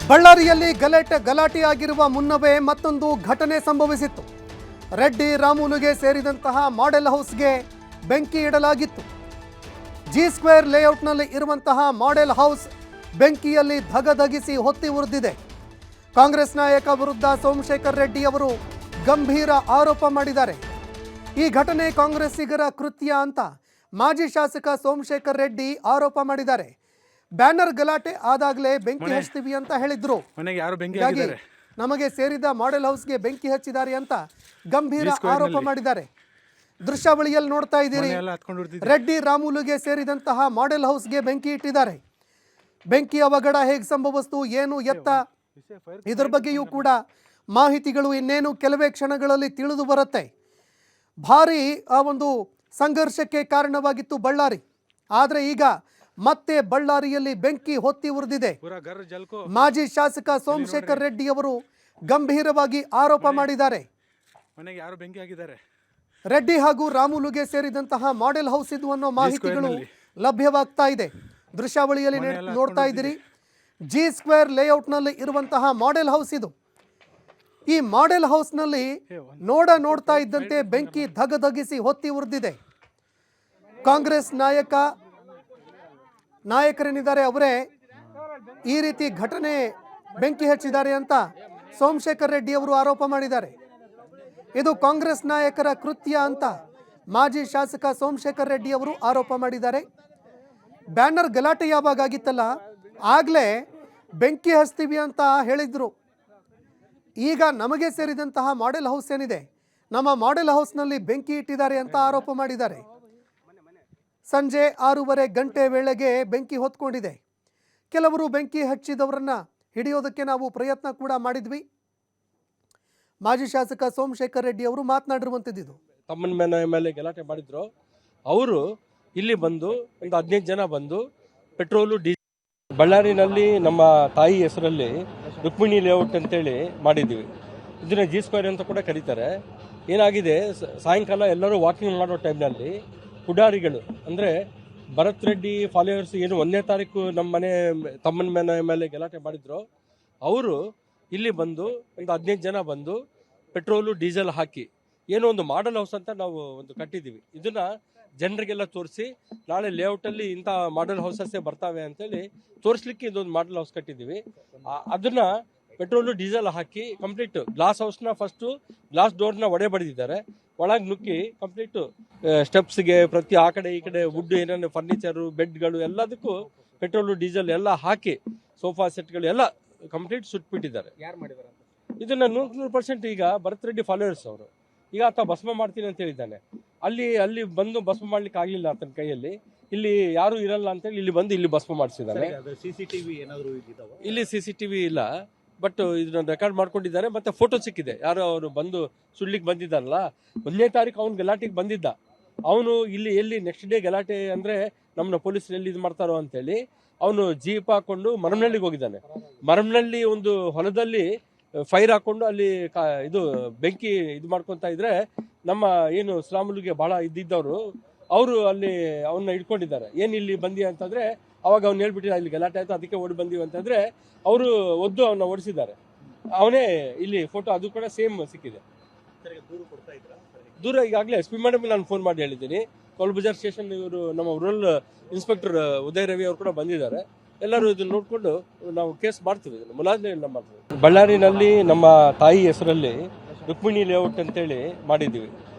ಬಳ್ಳಾರಿಯಲ್ಲಿ ಗಲಾಟೆಯಾಗಿರುವ ಮುನ್ನವೇ ಮತ್ತೊಂದು ಘಟನೆ ಸಂಭವಿಸಿತ್ತು. ರೆಡ್ಡಿ ರಾಮುಲುಗೆ ಸೇರಿದಂತಹ ಮಾಡೆಲ್ ಹೌಸ್ಗೆ ಬೆಂಕಿ ಇಡಲಾಗಿತ್ತು. ಜಿ ಸ್ಕ್ವೇರ್ ಲೇಔಟ್ನಲ್ಲಿ ಇರುವಂತಹ ಮಾಡೆಲ್ ಹೌಸ್ ಬೆಂಕಿಯಲ್ಲಿ ಧಗಧಗಿಸಿ ಹೊತ್ತಿ ಉರಿದಿದೆ. ಕಾಂಗ್ರೆಸ್ ನಾಯಕ ವಿರುದ್ಧ ಸೋಮಶೇಖರ್ ರೆಡ್ಡಿ ಅವರು ಗಂಭೀರ ಆರೋಪ ಮಾಡಿದ್ದಾರೆ. ಈ ಘಟನೆ ಕಾಂಗ್ರೆಸ್ಸಿಗರ ಕೃತ್ಯ ಅಂತ ಮಾಜಿ ಶಾಸಕ ಸೋಮಶೇಖರ್ ರೆಡ್ಡಿ ಆರೋಪ ಮಾಡಿದ್ದಾರೆ. ಬ್ಯಾನರ್ ಗಲಾಟೆ ಆದಾಗಲೇ ಬೆಂಕಿ ಹಚ್ತೀವಿ ಅಂತ ಹೇಳಿದ್ರು. ನಮಗೆ ಸೇರಿದ ಮಾಡೆಲ್ ಹೌಸ್ಗೆ ಬೆಂಕಿ ಹಚ್ಚಿದ್ದಾರೆ ಅಂತ ಗಂಭೀರ ಆರೋಪ ಮಾಡಿದ್ದಾರೆ. ದೃಶ್ಯಾವಳಿಯಲ್ಲಿ ನೋಡ್ತಾ ಇದ್ದೀರಿ, ರೆಡ್ಡಿ ರಾಮುಲುಗೆ ಸೇರಿದಂತಹ ಮಾಡೆಲ್ ಹೌಸ್ಗೆ ಬೆಂಕಿ ಇಟ್ಟಿದ್ದಾರೆ. ಬೆಂಕಿ ಅವಘಡ ಹೇಗೆ ಸಂಭವಿಸ್ತು, ಏನು ಎತ್ತ, ಇದರ ಬಗ್ಗೆಯೂ ಕೂಡ ಮಾಹಿತಿಗಳು ಇನ್ನೇನು ಕೆಲವೇ ಕ್ಷಣಗಳಲ್ಲಿ ತಿಳಿದು ಬರುತ್ತೆ. ಭಾರಿ ಒಂದು ಸಂಘರ್ಷಕ್ಕೆ ಕಾರಣವಾಗಿತ್ತು ಬಳ್ಳಾರಿ. ಆದರೆ ಈಗ ಮತ್ತೆ ಬಳ್ಳಾರಿಯಲ್ಲಿ ಬೆಂಕಿ ಹೊತ್ತಿ ಉರಿದಿದೆ. ಮಾಜಿ ಶಾಸಕ ಸೋಮಶೇಖರ್ ರೆಡ್ಡಿ ಅವರು ಗಂಭೀರವಾಗಿ ಆರೋಪ ಮಾಡಿದ್ದಾರೆ. ರೆಡ್ಡಿ ಹಾಗೂ ರಾಮುಲುಗೆ ಸೇರಿದಂತಹ ಮಾಡೆಲ್ ಹೌಸ್ ಇದು ಅನ್ನೋ ಮಾಹಿತಿಗಳು ಲಭ್ಯವಾಗ್ತಾ ಇದೆ. ದೃಶ್ಯಾವಳಿಯಲ್ಲಿ ನೋಡ್ತಾ ಇದ್ದೀರಿ, ಜಿ ಸ್ಕ್ವೇರ್ ಲೇಔಟ್ನಲ್ಲಿ ಇರುವಂತಹ ಮಾಡೆಲ್ ಹೌಸ್ ಇದು. ಈ ಮಾಡೆಲ್ ಹೌಸ್ನಲ್ಲಿ ನೋಡ್ತಾ ಇದ್ದಂತೆ ಬೆಂಕಿ ಧಗಧಗಿಸಿ ಹೊತ್ತಿ ಉರಿದಿದೆ. ಕಾಂಗ್ರೆಸ್ ನಾಯಕರೇನಿದ್ದಾರೆ ಅವರೇ ಈ ರೀತಿ ಘಟನೆ ಬೆಂಕಿ ಹಚ್ಚಿದ್ದಾರೆ ಅಂತ ಸೋಮಶೇಖರ್ ರೆಡ್ಡಿ ಅವರು ಆರೋಪ ಮಾಡಿದ್ದಾರೆ. ಇದು ಕಾಂಗ್ರೆಸ್ ನಾಯಕರ ಕೃತ್ಯ ಅಂತ ಮಾಜಿ ಶಾಸಕ ಸೋಮಶೇಖರ್ ರೆಡ್ಡಿ ಅವರು ಆರೋಪ ಮಾಡಿದ್ದಾರೆ. ಬ್ಯಾನರ್ ಗಲಾಟೆ ಯಾವಾಗ ಆಗಿತ್ತಲ್ಲ ಆಗಲೇ ಬೆಂಕಿ ಹಚ್ತೀವಿ ಅಂತ ಹೇಳಿದ್ರು. ಈಗ ನಮಗೆ ಸೇರಿದಂತಹ ಮಾಡೆಲ್ ಹೌಸ್ ಏನಿದೆ, ನಮ್ಮ ಮಾಡೆಲ್ ಹೌಸ್ನಲ್ಲಿ ಬೆಂಕಿ ಇಟ್ಟಿದ್ದಾರೆ ಅಂತ ಆರೋಪ ಮಾಡಿದ್ದಾರೆ. ಸಂಜೆ 6:30 ವೇಳೆಗೆ ಬೆಂಕಿ ಹೊತ್ಕೊಂಡಿದೆ. ಕೆಲವರು ಬೆಂಕಿ ಹಚ್ಚಿದವರನ್ನ ಹಿಡಿಯೋದಕ್ಕೆ ನಾವು ಪ್ರಯತ್ನ ಕೂಡ ಮಾಡಿದ್ವಿ. ಮಾಜಿ ಶಾಸಕ ಸೋಮಶೇಖರ್ ರೆಡ್ಡಿ ಅವರು ಮಾತನಾಡಿರುವಂಥದ್ದು. ತಮ್ಮನ ಮೇಲೆ ಗಲಾಟೆ ಮಾಡಿದ್ರು. ಅವರು ಇಲ್ಲಿ ಬಂದು ಒಂದು 15 ಜನ ಬಂದು ಪೆಟ್ರೋಲು ಡೀಸೆಲ್ ಬಳ್ಳಾರಿನಲ್ಲಿ ನಮ್ಮ ತಾಯಿ ಹೆಸರಲ್ಲಿ ರುಕ್ಮಿಣಿ ಲೇಔಟ್ ಅಂತೇಳಿ ಮಾಡಿದ್ದೀವಿ. ಇದನ್ನ ಜಿ ಸ್ಕ್ವೇರ್ ಅಂತ ಕೂಡ ಕರೀತಾರೆ. ಏನಾಗಿದೆ, ಸಾಯಂಕಾಲ ಎಲ್ಲರೂ ವಾಕಿಂಗ್ ಮಾಡೋ ಟೈಮ್ನಲ್ಲಿ ಪುಡಾರಿಗಳು ಅಂದರೆ ಭರತ್ ರೆಡ್ಡಿ ಫಾಲೋವರ್ಸ್ ಏನು 1ನೇ ತಾರೀಕು ನಮ್ಮ ಮನೆ ತಮ್ಮನ ಮೇಲೆ ಗಲಾಟೆ ಮಾಡಿದ್ರು. ಅವರು ಇಲ್ಲಿ ಬಂದು ಒಂದು 15 ಜನ ಬಂದು ಪೆಟ್ರೋಲು ಡೀಸೆಲ್ ಹಾಕಿ ಏನೋ ಒಂದು ಮಾಡೆಲ್ ಹೌಸ್ ಅಂತ ನಾವು ಒಂದು ಕಟ್ಟಿದ್ದೀವಿ. ಇದನ್ನ ಜನರಿಗೆಲ್ಲ ತೋರಿಸಿ ನಾಳೆ ಲೇಔಟಲ್ಲಿ ಇಂಥ ಮಾಡೆಲ್ ಹೌಸಸ್ಸೇ ಬರ್ತಾವೆ ಅಂತೇಳಿ ತೋರಿಸ್ಲಿಕ್ಕೆ ಇದೊಂದು ಮಾಡೆಲ್ ಹೌಸ್ ಕಟ್ಟಿದ್ದೀವಿ. ಅದನ್ನ ಪೆಟ್ರೋಲು ಡೀಸೆಲ್ ಹಾಕಿ ಕಂಪ್ಲೀಟ್ ಗ್ಲಾಸ್ ಹೌಸ್ನ ಫಸ್ಟು ಗ್ಲಾಸ್ ಡೋರ್ನ ಒಡೆ ಬಡಿದಿದ್ದಾರೆ. ಒಳಗೆ ನುಗ್ಗಿ ಕಂಪ್ಲೀಟ್ ಸ್ಟೆಪ್ಸ್ಗೆ ಪ್ರತಿ ಆ ಕಡೆ ಈ ಕಡೆ ವುಡ್ ಏನೇನು ಫರ್ನಿಚರು ಬೆಡ್ಗಳು ಎಲ್ಲದಕ್ಕೂ ಪೆಟ್ರೋಲು ಡೀಸೆಲ್ ಎಲ್ಲ ಹಾಕಿ ಸೋಫಾ ಸೆಟ್ಗಳು ಎಲ್ಲ ಕಂಪ್ಲೀಟ್ ಸುಟ್ಬಿಟ್ಟಿದ್ದಾರೆ. ಇದನ್ನ 100% ಈಗ ಭರತ್ ರೆಡ್ಡಿ ಫಾಲೋವರ್ಸ್ ಅವರು ಈಗ ಆತ ಭಸ್ಮ ಮಾಡ್ತೀನಿ ಅಂತ ಹೇಳಿದ್ದಾನೆ. ಅಲ್ಲಿ ಬಂದು ಭಸ್ಮ ಮಾಡ್ಲಿಕ್ಕೆ ಆಗ್ಲಿಲ್ಲ ಆತನ ಕೈಯಲ್ಲಿ. ಇಲ್ಲಿ ಯಾರು ಇರಲ್ಲ ಅಂತೇಳಿ ಇಲ್ಲಿ ಬಂದು ಇಲ್ಲಿ ಭಸ್ಮ ಮಾಡಿಸಿದ್ದಾನೆ. ಇಲ್ಲಿ CCTV ಇಲ್ಲ, ಬಟ್ ಇದನ್ನ ರೆಕಾರ್ಡ್ ಮಾಡ್ಕೊಂಡಿದ್ದಾರೆ. ಮತ್ತೆ ಫೋಟೋ ಸಿಕ್ಕಿದೆ. ಯಾರು ಅವರು ಬಂದು ಸುಡ್ಲಿಕ್ಕೆ ಬಂದಿದ್ದಾರಲ್ಲ, 1ನೇ ತಾರೀಕು ಅವ್ನು ಗಲಾಟೆಗೆ ಬಂದಿದ್ದ. ಅವನು ಇಲ್ಲಿ ಎಲ್ಲಿ ನೆಕ್ಸ್ಟ್ ಡೇ ಗಲಾಟೆ ಅಂದ್ರೆ ನಮ್ಮನ್ನ ಪೊಲೀಸರು ಎಲ್ಲಿ ಇದು ಮಾಡ್ತಾರೋ ಅಂತೇಳಿ ಅವನು ಜೀಪ್ ಹಾಕೊಂಡು ಮರಮನಹಳ್ಳಿಗೆ ಹೋಗಿದ್ದಾನೆ. ಮರಮನಹಳ್ಳಿ ಒಂದು ಹೊಲದಲ್ಲಿ ಫೈರ್ ಹಾಕೊಂಡು ಅಲ್ಲಿ ಇದು ಬೆಂಕಿ ಇದು ಮಾಡ್ಕೊಂತ ಇದ್ರೆ ನಮ್ಮ ಏನು ಶ್ರಾಮುಲುಗೆ ಬಹಳ ಇದ್ದಿದ್ದವರು ಅವರು ಅಲ್ಲಿ ಅವನ್ನ ಇಟ್ಕೊಂಡಿದ್ದಾರೆ. ಏನ್ ಇಲ್ಲಿ ಬಂದಿ ಅಂತಂದ್ರೆ ಅವಾಗ ಅವ್ನು ಹೇಳ್ಬಿಟ್ಟಿಲ್ಲ ಇಲ್ಲಿ ಗಲಾಟೆ ಆಯ್ತು ಅದಕ್ಕೆ ಓಡಿ ಬಂದೀವಿ ಅಂತಂದ್ರೆ ಅವರು ಒದ್ದು ಅವನ್ನ ಓಡಿಸಿದ್ದಾರೆ. ಅವನೇ ಇಲ್ಲಿ ಫೋಟೋ ಅದು ಕೂಡ ಸೇಮ್ ಸಿಕ್ಕಿದೆ. ದೂರ ಈಗಾಗಲೇ SP ಮೇಡಮ್ ನಾನು ಫೋನ್ ಮಾಡಿ ಹೇಳಿದ್ದೀನಿ. ಕೋಲ್ಬಜಾರ್ ಸ್ಟೇಷನ್ ಇವರು ನಮ್ಮ ರೂರಲ್ ಇನ್ಸ್ಪೆಕ್ಟರ್ ಉದಯ್ ರವಿ ಅವರು ಕೂಡ ಬಂದಿದ್ದಾರೆ. ಎಲ್ಲರೂ ಇದನ್ನ ನೋಡ್ಕೊಂಡು ನಾವು ಕೇಸ್ ಮಾಡ್ತೀವಿ, ಮುಲಾಜಿನ ಮಾಡ್ತೀವಿ. ಬಳ್ಳಾರಿನಲ್ಲಿ ನಮ್ಮ ತಾಯಿ ಹೆಸರಲ್ಲಿ ರುಕ್ಮಿಣಿ ಲೇಔಟ್ ಅಂತೇಳಿ ಮಾಡಿದ್ದೀವಿ.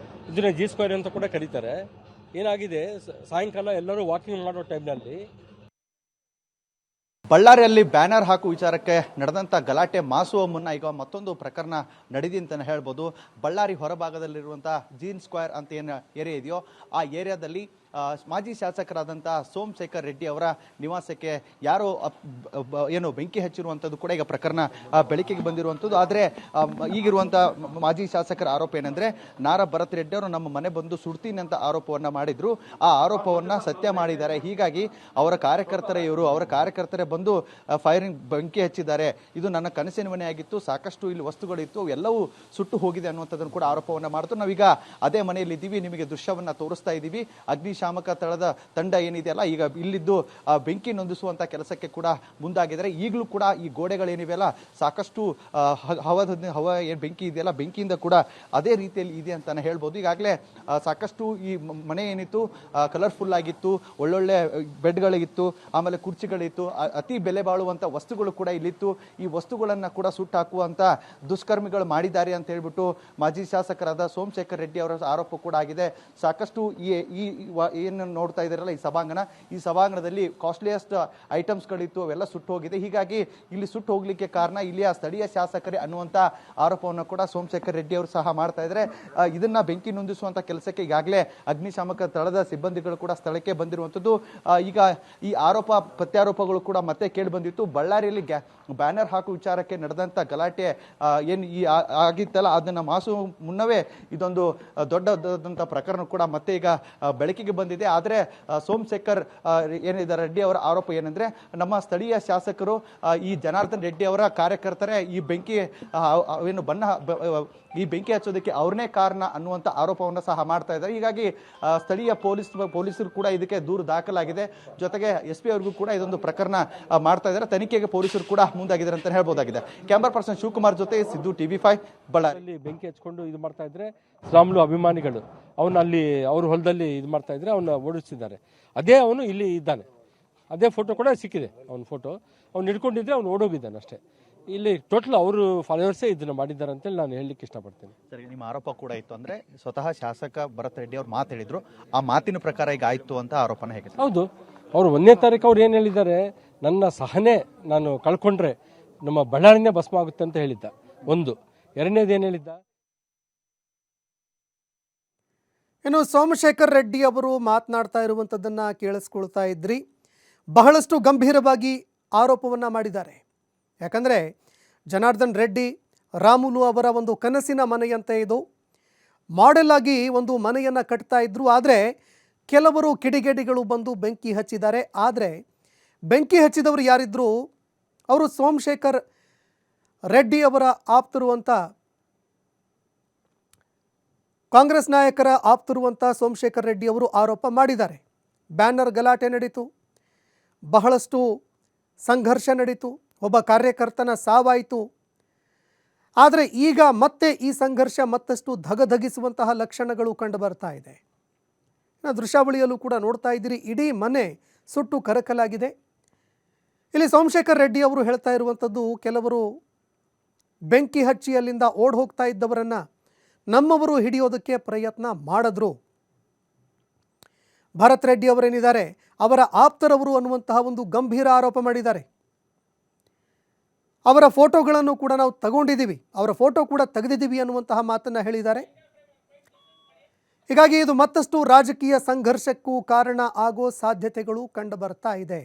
ಇದನ್ನ ಜಿ ಸ್ಕ್ವೇರ್ ಅಂತ ಕೂಡ ಕರೀತಾರೆ. ಏನಾಗಿದೆ, ಸಾಯಂಕಾಲ ಎಲ್ಲರೂ ವಾಕಿಂಗ್ ಮಾಡೋ ಟೈಮ್ನಲ್ಲಿ ಬಳ್ಳಾರಿಯಲ್ಲಿ ಬ್ಯಾನರ್ ಹಾಕುವ ವಿಚಾರಕ್ಕೆ ನಡೆದಂಥ ಗಲಾಟೆ ಮಾಸುವ ಮುನ್ನ ಈಗ ಮತ್ತೊಂದು ಪ್ರಕರಣ ನಡೆದಿ ಅಂತಲೇ ಹೇಳ್ಬೋದು. ಬಳ್ಳಾರಿ ಹೊರಭಾಗದಲ್ಲಿರುವಂಥ ಜೀನ್ ಸ್ಕ್ವೇರ್ ಅಂತ ಏನು ಏರಿಯಾ ಇದೆಯೋ ಆ ಏರಿಯಾದಲ್ಲಿ ಮಾಜಿ ಶಾಸಕರಾದಂಥ ಸೋಮಶೇಖರ್ ರೆಡ್ಡಿ ಅವರ ನಿವಾಸಕ್ಕೆ ಯಾರೋ ಏನು ಬೆಂಕಿ ಹಚ್ಚಿರುವಂಥದ್ದು ಕೂಡ ಈಗ ಪ್ರಕರಣ ಬೆಳಕಿಗೆ ಬಂದಿರುವಂಥದ್ದು. ಆದರೆ ಈಗಿರುವಂಥ ಮಾಜಿ ಶಾಸಕರ ಆರೋಪ ಏನಂದರೆ ನಾರಾ ಭರತ್ ರೆಡ್ಡಿ ಅವರು ನಮ್ಮ ಮನೆ ಬಂದು ಸುಡ್ತೀನಿ ಅಂತ ಆರೋಪವನ್ನು ಮಾಡಿದ್ರು. ಆ ಆರೋಪವನ್ನು ಸತ್ಯ ಮಾಡಿದ್ದಾರೆ. ಹೀಗಾಗಿ ಅವರ ಕಾರ್ಯಕರ್ತರೇ ಬಂದು ಫೈರಿಂಗ್ ಬೆಂಕಿ ಹಚ್ಚಿದ್ದಾರೆ. ಇದು ನನ್ನ ಕನಸಿನ ಮನೆ ಆಗಿತ್ತು, ಸಾಕಷ್ಟು ಇಲ್ಲಿ ವಸ್ತುಗಳಿತ್ತು, ಎಲ್ಲವೂ ಸುಟ್ಟು ಹೋಗಿದೆ ಅನ್ನುವಂಥದ್ದನ್ನು ಕೂಡ ಆರೋಪವನ್ನು ಮಾಡಿದ್ರು. ನಾವೀಗ ಅದೇ ಮನೆಯಲ್ಲಿ ಇದ್ದೀವಿ, ನಿಮಗೆ ದೃಶ್ಯವನ್ನು ತೋರಿಸ್ತಾ ಇದ್ದೀವಿ. ಅಗ್ನಿಶಾಮಕ ಅಗ್ನಿಶಾಮಕ ತಂಡ ಏನಿದೆಯಲ್ಲ ಈಗ ಇಲ್ಲಿದ್ದು ಬೆಂಕಿ ನೊಂದಿಸುವಂತ ಕೆಲಸಕ್ಕೆ ಕೂಡ ಮುಂದಾಗಿದ್ದಾರೆ. ಈಗಲೂ ಕೂಡ ಈ ಗೋಡೆಗಳೇನಿವೆಯಲ್ಲ ಸಾಕಷ್ಟು ಹವ ಏನ್ ಬೆಂಕಿ ಇದೆಯಲ್ಲ ಬೆಂಕಿಯಿಂದ ಕೂಡ ಅದೇ ರೀತಿಯಲ್ಲಿ ಇದೆ ಅಂತಾನೆ ಹೇಳ್ಬೋದು. ಈಗಾಗಲೇ ಸಾಕಷ್ಟು ಈ ಮನೆ ಏನಿತ್ತು ಕಲರ್ಫುಲ್ ಆಗಿತ್ತು, ಒಳ್ಳೊಳ್ಳೆ ಬೆಡ್ಗಳಿತ್ತು, ಆಮೇಲೆ ಕುರ್ಚಿಗಳಿತ್ತು, ಅತಿ ಬೆಲೆ ಬಾಳುವಂತ ವಸ್ತುಗಳು ಕೂಡ ಇಲ್ಲಿತ್ತು. ಈ ವಸ್ತುಗಳನ್ನ ಕೂಡ ಸುಟ್ಟಾಕುವಂತ ದುಷ್ಕರ್ಮಿಗಳು ಮಾಡಿದ್ದಾರೆ ಅಂತ ಹೇಳ್ಬಿಟ್ಟು ಮಾಜಿ ಶಾಸಕರಾದ ಸೋಮಶೇಖರ್ ರೆಡ್ಡಿ ಅವರ ಆರೋಪ ಕೂಡ ಆಗಿದೆ. ಸಾಕಷ್ಟು ಏನು ನೋಡ್ತಾ ಇದ್ದಾರಲ್ಲ ಈ ಸಭಾಂಗಣದಲ್ಲಿ ಕಾಸ್ಟ್ಲಿಯಸ್ಟ್ ಐಟಮ್ಸ್ಗಳಿತ್ತು, ಅವೆಲ್ಲ ಸುಟ್ಟು ಹೋಗಿದೆ. ಹೀಗಾಗಿ ಇಲ್ಲಿ ಸುಟ್ಟು ಹೋಗ್ಲಿಕ್ಕೆ ಕಾರಣ ಇಲ್ಲಿಯ ಸ್ಥಳೀಯ ಶಾಸಕರೇ ಅನ್ನುವಂತ ಆರೋಪವನ್ನು ಕೂಡ ಸೋಮಶೇಖರ್ ರೆಡ್ಡಿ ಅವರು ಸಹ ಮಾಡ್ತಾ ಇದ್ದಾರೆ. ಇದನ್ನ ಬೆಂಕಿ ನೊಂದಿಸುವಂತ ಕೆಲಸಕ್ಕೆ ಈಗಾಗಲೇ ಅಗ್ನಿಶಾಮಕ ದಳದ ಸಿಬ್ಬಂದಿಗಳು ಕೂಡ ಸ್ಥಳಕ್ಕೆ ಬಂದಿರುವಂತದ್ದು. ಈಗ ಈ ಆರೋಪ ಪ್ರತ್ಯಾರೋಪಗಳು ಕೂಡ ಮತ್ತೆ ಕೇಳಿ ಬಂದಿತ್ತು. ಬಳ್ಳಾರಿಯಲ್ಲಿ ಬ್ಯಾನರ್ ಹಾಕುವ ವಿಚಾರಕ್ಕೆ ನಡೆದಂತ ಗಲಾಟೆ ಏನ್ ಆಗಿತ್ತಲ್ಲ ಅದನ್ನ ಮಾಸು ಮುನ್ನವೇ ಇದೊಂದು ದೊಡ್ಡದಂತ ಪ್ರಕರಣ ಕೂಡ ಮತ್ತೆ ಈಗ ಬೆಳಕಿಗೆ ಬಂದಿದೆ. ಆದ್ರೆ ಸೋಮಶೇಖರ್ ಏನಿದ್ದಾರೆ ರೆಡ್ಡಿ ಅವರ ಆರೋಪ ಏನಂದ್ರೆ ನಮ್ಮ ಸ್ಥಳೀಯ ಶಾಸಕರು ಈ ಜನಾರ್ದನ್ ರೆಡ್ಡಿ ಅವರ ಕಾರ್ಯಕರ್ತರೇ ಈ ಬೆಂಕಿ ಏನು ಈ ಬೆಂಕಿ ಹಚ್ಚೋದಕ್ಕೆ ಅವ್ರನ್ನೇ ಕಾರಣ ಅನ್ನುವಂತ ಆರೋಪವನ್ನು ಸಹ ಮಾಡ್ತಾ ಇದ್ದಾರೆ. ಹೀಗಾಗಿ ಸ್ಥಳೀಯ ಪೊಲೀಸರು ಕೂಡ ಇದಕ್ಕೆ ದೂರು ದಾಖಲಾಗಿದೆ. ಜೊತೆಗೆ SP ಅವ್ರಿಗೂ ಕೂಡ ಇದೊಂದು ಪ್ರಕರಣ ಮಾಡ್ತಾ ಇದ್ದಾರೆ. ತನಿಖೆಗೆ ಪೊಲೀಸರು ಕೂಡ ಮುಂದಾಗಿದ್ದಾರೆ ಅಂತ ಹೇಳ್ಬೋದಾಗಿದೆ. ಕ್ಯಾಮರಾ ಪರ್ಸನ್ ಶಿವಕುಮಾರ್ ಜೊತೆ ಸಿದ್ದು TV5 ಬಳ್ಳಾರಿ. ಬೆಂಕಿ ಹಚ್ಕೊಂಡು ಇದು ಮಾಡ್ತಾ ಇದ್ರೆ ಸ್ಲಾಮ್ಲು ಅಭಿಮಾನಿಗಳು ಅವನು ಅಲ್ಲಿ ಅವ್ರ ಹೊಲದಲ್ಲಿ ಇದು ಮಾಡ್ತಾ ಇದ್ರೆ ಅವನ್ನ ಓಡಿಸ್ತಿದ್ದಾರೆ. ಅದೇ ಅವನು ಇಲ್ಲಿ ಇದ್ದಾನೆ. ಅದೇ ಫೋಟೋ ಕೂಡ ಸಿಕ್ಕಿದೆ. ಅವನ ಫೋಟೋ ಅವ್ನು ಹಿಡ್ಕೊಂಡಿದ್ರೆ ಅವ್ನು ಓಡೋಗಿದ್ದಾನೆ ಅಷ್ಟೇ. ಇಲ್ಲಿ ಟೋಟಲ್ ಅವರು ಫಾಲೋವರ್ಸೇ ಇದನ್ನ ಮಾಡಿದ್ದಾರೆ ಅಂತೇಳಿ ನಾನು ಹೇಳಲಿಕ್ಕೆ ಇಷ್ಟಪಡ್ತೀನಿ. ಸರಿ, ನಿಮ್ಮ ಆರೋಪ ಕೂಡ ಇತ್ತು ಅಂದ್ರೆ ಸ್ವತಃ ಶಾಸಕ ಭರತ್ ರೆಡ್ಡಿ ಅವ್ರು ಮಾತು ಹೇಳಿದ್ರು, ಆ ಮಾತಿನ ಪ್ರಕಾರ ಈಗ ಆಯ್ತು ಅಂತ ಆರೋಪನ ಹೇಗೆ? ಹೌದು, ಅವರು 1ನೇ ತಾರೀಕು ಅವ್ರು ಏನು ಹೇಳಿದ್ದಾರೆ, ನನ್ನ ಸಹನೆ ನಾನು ಕಳ್ಕೊಂಡ್ರೆ ನಮ್ಮ ಬಳ್ಳಾರಿನೇ ಭಸ್ಮ ಆಗುತ್ತೆ ಅಂತ ಹೇಳಿದ್ದ. ಒಂದು. ಎರಡನೇದು ಏನು ಹೇಳಿದ್ದ, ಇನ್ನು ಸೋಮಶೇಖರ್ ರೆಡ್ಡಿ ಅವರು ಮಾತನಾಡ್ತಾ ಇರುವಂಥದ್ದನ್ನು ಕೇಳಿಸ್ಕೊಳ್ತಾ ಇದ್ರಿ. ಬಹಳಷ್ಟು ಗಂಭೀರವಾಗಿ ಆರೋಪವನ್ನು ಮಾಡಿದ್ದಾರೆ. ಯಾಕಂದರೆ ಜನಾರ್ದನ್ ರೆಡ್ಡಿ ರಾಮುಲು ಅವರ ಒಂದು ಕನಸಿನ ಮನೆಯಂತೆ ಇದು. ಮಾಡೆಲ್ ಆಗಿ ಒಂದು ಮನೆಯನ್ನು ಕಟ್ತಾ ಇದ್ರು. ಆದರೆ ಕೆಲವರು ಕಿಡಿಗೇಡಿಗಳು ಬಂದು ಬೆಂಕಿ ಹಚ್ಚಿದ್ದಾರೆ. ಆದರೆ ಬೆಂಕಿ ಹಚ್ಚಿದವರು ಯಾರಿದ್ರು, ಅವರು ಸೋಮಶೇಖರ್ ರೆಡ್ಡಿ ಅವರ ಆಪ್ತರು ಅಂತ, ಕಾಂಗ್ರೆಸ್ ನಾಯಕರ ಆಪ್ತರು ಅಂತ ಸೋಮಶೇಖರ್ ರೆಡ್ಡಿ ಅವರು ಆರೋಪ ಮಾಡಿದ್ದಾರೆ. ಬ್ಯಾನರ್ ಗಲಾಟೆ ನಡೀತು, ಬಹಳಷ್ಟು ಸಂಘರ್ಷ ನಡೀತು, ಒಬ್ಬ ಕಾರ್ಯಕರ್ತನ ಸಾವಾಯಿತು. ಆದರೆ ಈಗ ಮತ್ತೆ ಈ ಸಂಘರ್ಷ ಮತ್ತಷ್ಟು ಧಗಧಗಿಸುವಂತಹ ಲಕ್ಷಣಗಳು ಕಂಡು ಬರ್ತಾ ಇದೆ. ದೃಶ್ಯಾವಳಿಯಲ್ಲೂ ಕೂಡ ನೋಡ್ತಾ ಇದ್ದೀರಿ, ಇಡೀ ಮನೆ ಸುಟ್ಟು ಕರಕಲಾಗಿದೆ. ಇಲ್ಲಿ ಸೋಮಶೇಖರ್ ರೆಡ್ಡಿ ಅವರು ಹೇಳ್ತಾ ಇರುವಂಥದ್ದು, ಕೆಲವರು ಬೆಂಕಿ ಹಚ್ಚಿ ಅಲ್ಲಿಂದ ಓಡ್ ಹೋಗ್ತಾ ಇದ್ದವರನ್ನು ನಮ್ಮವರು ಹಿಡಿಯೋದಕ್ಕೆ ಪ್ರಯತ್ನ ಮಾಡಿದ್ರು. ಭರತ್ ರೆಡ್ಡಿ ಅವರೇನಿದ್ದಾರೆ ಅವರ ಆಪ್ತರವರು ಅನ್ನುವಂತಹ ಒಂದು ಗಂಭೀರ ಆರೋಪ ಮಾಡಿದ್ದಾರೆ. ಅವರ ಫೋಟೋಗಳನ್ನು ಕೂಡ ನಾವು ತಗೊಂಡಿದ್ದೀವಿ, ಅವರ ಫೋಟೋ ಕೂಡ ತೆಗೆದಿದ್ದೀವಿ ಅನ್ನುವಂತಹ ಮಾತನ್ನು ಹೇಳಿದ್ದಾರೆ. ಹೀಗಾಗಿ ಇದು ಮತ್ತಷ್ಟು ರಾಜಕೀಯ ಸಂಘರ್ಷಕ್ಕೂ ಕಾರಣ ಆಗೋ ಸಾಧ್ಯತೆಗಳು ಕಂಡು ಬರ್ತಾ ಇದೆ.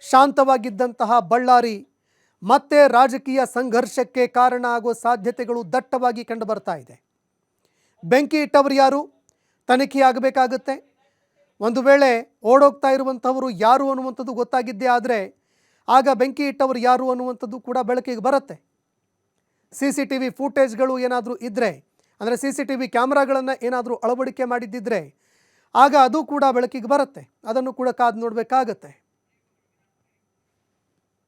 ಶಾಂತವಾಗಿದ್ದಂತಹ ಬಳ್ಳಾರಿ ಮತ್ತೆ ರಾಜಕೀಯ ಸಂಘರ್ಷಕ್ಕೆ ಕಾರಣ ಆಗೋ ಸಾಧ್ಯತೆಗಳು ದಟ್ಟವಾಗಿ ಕಂಡು ಬರ್ತಾ ಇದೆ. ಬೆಂಕಿ ಇಟ್ಟವರು ಯಾರು ತನಿಖೆಯಾಗಬೇಕಾಗುತ್ತೆ. ಒಂದು ವೇಳೆ ಓಡೋಗ್ತಾ ಇರುವಂಥವರು ಯಾರು ಅನ್ನುವಂಥದ್ದು ಗೊತ್ತಾಗಿದ್ದೇ ಆದರೆ ಆಗ ಬೆಂಕಿ ಇಟ್ಟವರು ಯಾರು ಅನ್ನುವಂಥದ್ದು ಕೂಡ ಬೆಳಕಿಗೆ ಬರುತ್ತೆ. CCTV ಫೂಟೇಜ್ಗಳು ಏನಾದರೂ ಇದ್ದರೆ, ಅಂದರೆ CCTV ಕ್ಯಾಮ್ರಾಗಳನ್ನು ಏನಾದರೂ ಅಳವಡಿಕೆ ಮಾಡಿದ್ದಿದ್ರೆ ಆಗ ಅದು ಕೂಡ ಬೆಳಕಿಗೆ ಬರುತ್ತೆ. ಅದನ್ನು ಕೂಡ ಕಾದು ನೋಡಬೇಕಾಗತ್ತೆ.